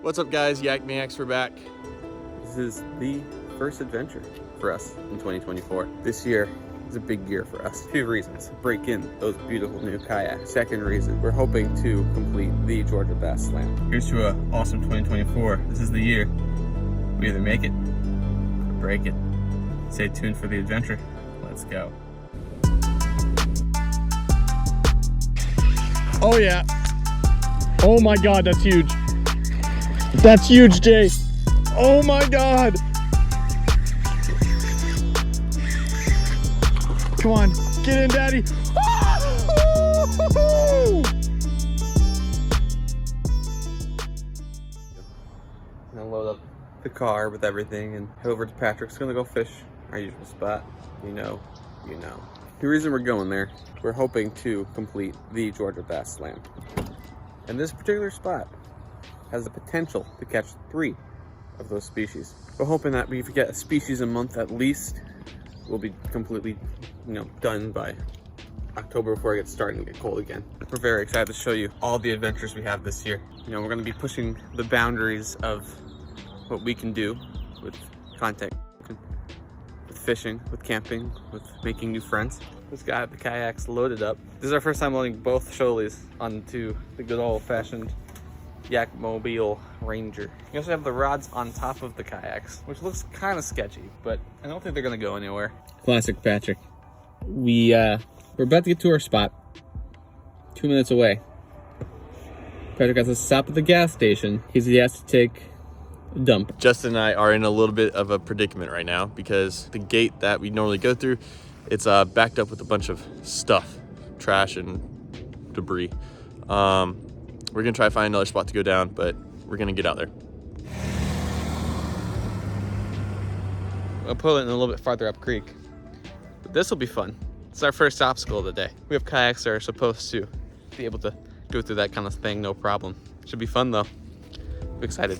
What's up guys, Yak Maniacs, we're back. This is the first adventure for us in 2024. This year is a big year for us. 2 reasons: break in those beautiful new kayaks. Second reason, we're hoping to complete the Georgia Bass Slam. Here's to an awesome 2024. This is the year. We either make it or break it. Stay tuned for the adventure. Let's go. Oh yeah. Oh my God, that's huge. That's huge, Jay. Oh my God. Come on, get in, Daddy. I'm gonna load up the car with everything and head over to Patrick's. Gonna go fish our usual spot. You know. The reason we're going there, we're hoping to complete the Georgia Bass Slam. And this particular spot has the potential to catch 3 of those species. We're hoping that we get a species a month at least. We'll be completely, done by October before it gets starting to get cold again. We're very excited to show you all the adventures we have this year. We're going to be pushing the boundaries of what we can do with content, with fishing, with camping, with making new friends. This guy had the kayaks loaded up. This is our first time loading both shoalies onto the good old-fashioned Yak Mobile Ranger. You also have the rods on top of the kayaks, which looks kind of sketchy, but I don't think they're gonna go anywhere. Classic Patrick. We're about to get to our spot. 2 minutes away. Patrick has to stop at the gas station because he has to take a dump. Justin and I are in a little bit of a predicament right now because the gate that we normally go through, it's backed up with a bunch of stuff, trash and debris. We're gonna try to find another spot to go down, but we're gonna get out there. I'll pull it in a little bit farther up creek, but this will be fun. It's our first obstacle of the day. We have kayaks that are supposed to be able to go through that kind of thing, no problem. Should be fun though. I'm excited.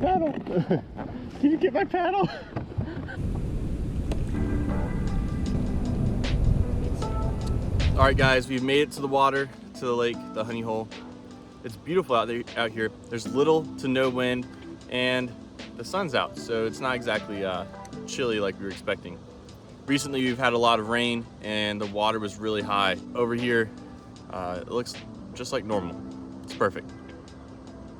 Paddle! Can you get my paddle? All right, guys, we've made it to the water, to the lake, the honey hole. It's beautiful out here. There's little to no wind, and the sun's out, so it's not exactly chilly like we were expecting. Recently, we've had a lot of rain, and the water was really high. Over here, it looks just like normal. It's perfect.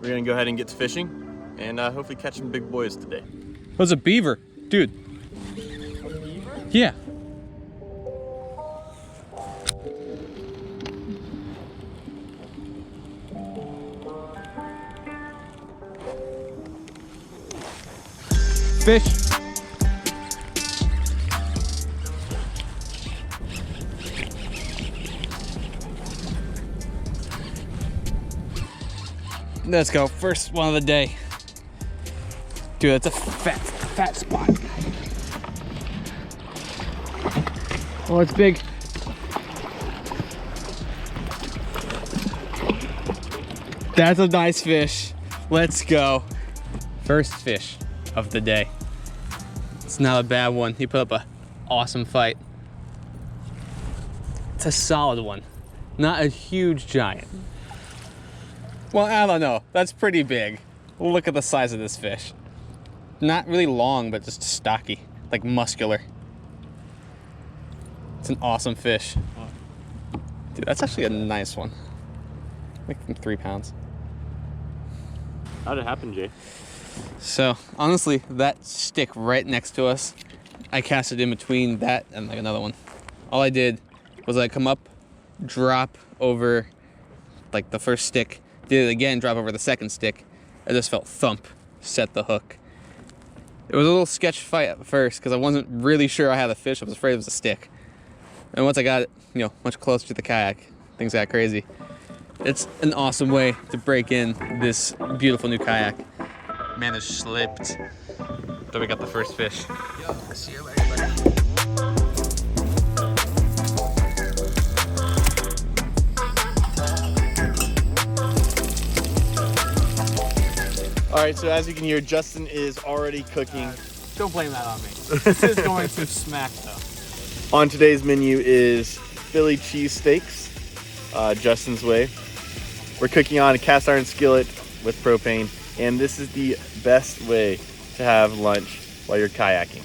We're gonna go ahead and get to fishing, and hopefully catch some big boys today. That was a beaver, dude. A beaver? Yeah. Fish. Let's go, first one of the day. Dude, that's a fat spot. Oh, it's big. That's a nice fish. Let's go. First fish of the day. It's not a bad one. He put up an awesome fight. It's a solid one. Not a huge giant. Well, I don't know. That's pretty big. Look at the size of this fish. Not really long, but just stocky, like muscular. It's an awesome fish. Dude, that's actually a nice one. Like 3 pounds. How'd it happen, Jay? So, honestly, that stick right next to us, I cast it in between that and like another one. All I did was like come up, drop over like the first stick, did it again, drop over the second stick. I just felt thump, set the hook. It was a little sketch fight at first because I wasn't really sure I had a fish. I was afraid it was a stick. And once I got it, much closer to the kayak, things got crazy. It's an awesome way to break in this beautiful new kayak. Man is slipped. that we got the first fish. Yo, see you later, buddy. All right, so as you can hear, Justin is already cooking. Don't blame that on me. This is going to smack though. On today's menu is Philly cheesesteaks, Justin's way. We're cooking on a cast iron skillet with propane, and this is the best way to have lunch while you're kayaking,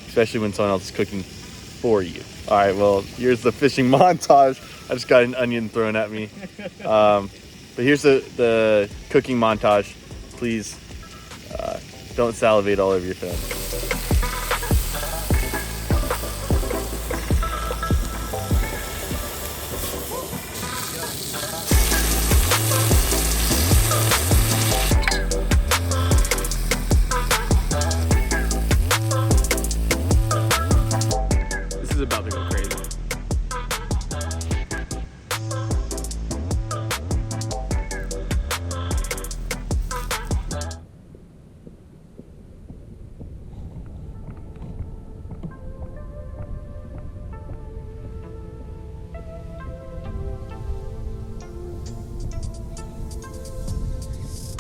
especially when someone else is cooking for you. All right, well, here's the fishing montage. I just got an onion thrown at me. But here's the cooking montage. Please don't salivate all over your phone. This is about to go crazy.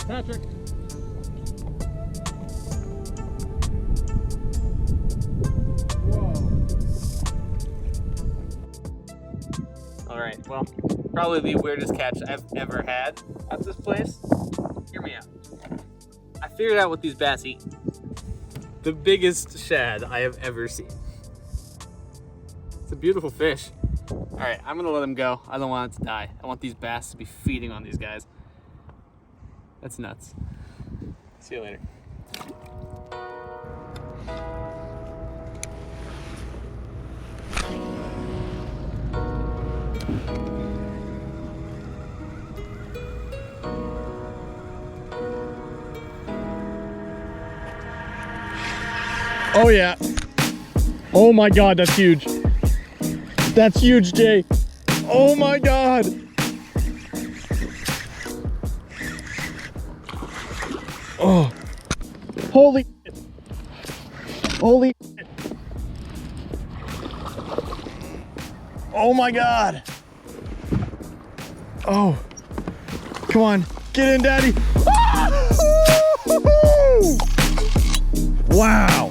Patrick. All right, well, probably the weirdest catch I've ever had at this place. Hear me out. I figured out what these bass eat. The biggest shad I have ever seen. It's a beautiful fish. All right, I'm gonna let him go. I don't want it to die. I want these bass to be feeding on these guys. That's nuts. See you later. Oh yeah. Oh my God, that's huge. That's huge, Jay. Oh my God. Oh, holy. Oh my God. Oh, come on, get in, Daddy. Wow.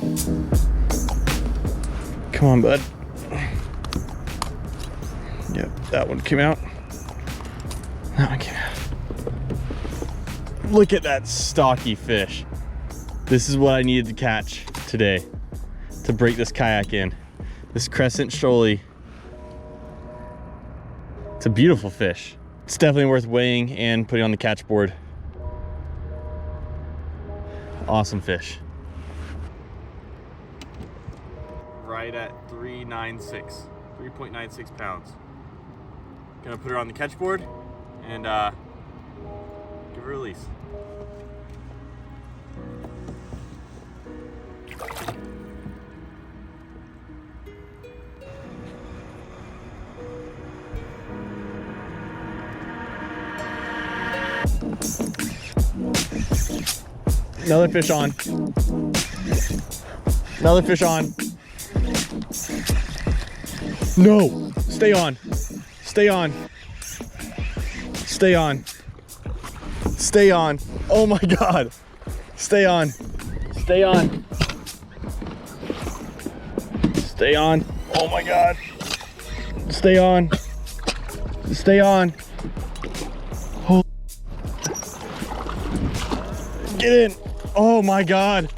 Come on, bud. Yep, that one came out. That one came out. Look at that stocky fish. This is what I needed to catch today to break this kayak in. This crescent shoalie. It's a beautiful fish. It's definitely worth weighing and putting on the catch board. Awesome fish. Right at 3.96 pounds. Gonna put her on the catch board and give her a release. Another fish on. Another fish on. No, stay on. Stay on. Stay on. Stay on. Oh my God. Stay on. Stay on. Stay on. Oh my God. Stay on. Stay on. Oh. Get in. Oh my God.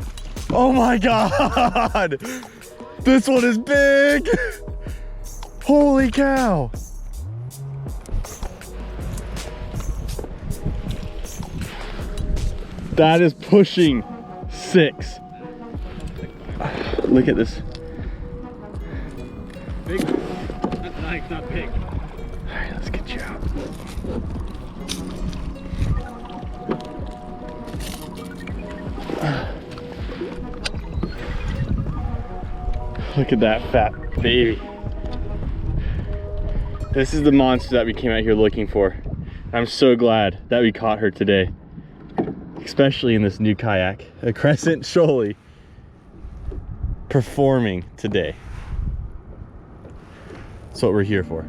Oh my God. This one is big. Holy cow. That is pushing 6. Look at this. Big. Not big. All right, let's get you out. Look at that fat baby. This is the monster that we came out here looking for. I'm so glad that we caught her today, especially in this new kayak, a crescent shoalie. performing today. That's what we're here for.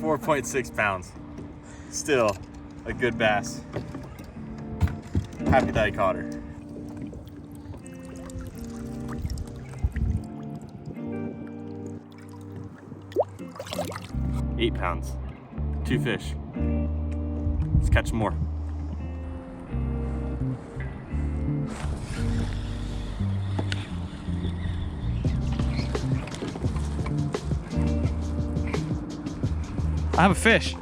£4.6. Still a good bass. Happy that I caught her. £8. 2 fish. Let's catch more. I have a fish.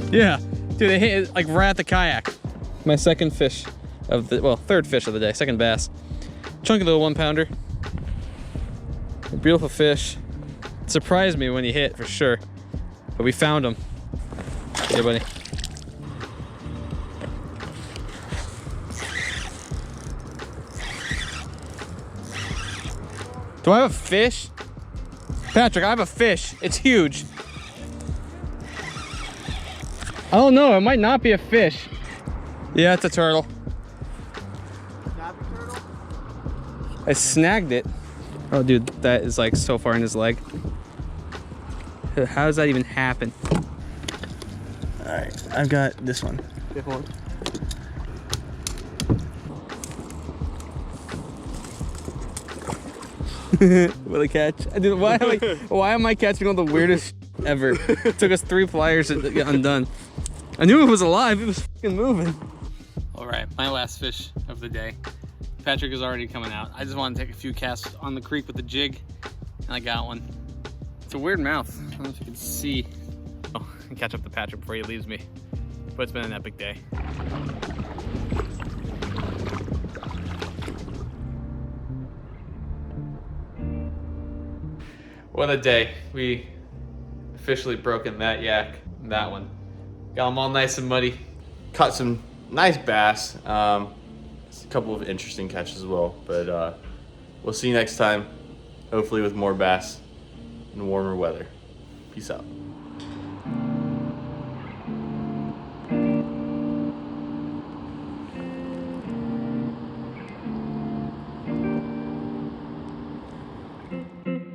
Yeah, dude, they hit it like right at the kayak. My second fish of the, well, third fish of the day, second bass. Chunky little 1-pounder. A beautiful fish. It surprised me when he hit for sure, but we found him. Yeah, buddy. Do I have a fish? Patrick, I have a fish. It's huge. I don't know, it might not be a fish. Yeah, it's a turtle. I snagged it. Oh, dude, that is like so far in his leg. How does that even happen? All right, I've got this one. What a catch. Dude, why am I catching all the weirdest ever? It took us 3 pliers to get undone. I knew it was alive, it was fucking moving. All right, my last fish of the day. Patrick is already coming out. I just want to take a few casts on the creek with the jig, and I got one. It's a weird mouth. I don't know if you can see. Oh, and catch up to Patrick before he leaves me. But it's been an epic day. What a day. We officially broken that yak, that one. Got them all nice and muddy. Caught some nice bass. A couple of interesting catches as well, but we'll see you next time. Hopefully with more bass and warmer weather. Peace out.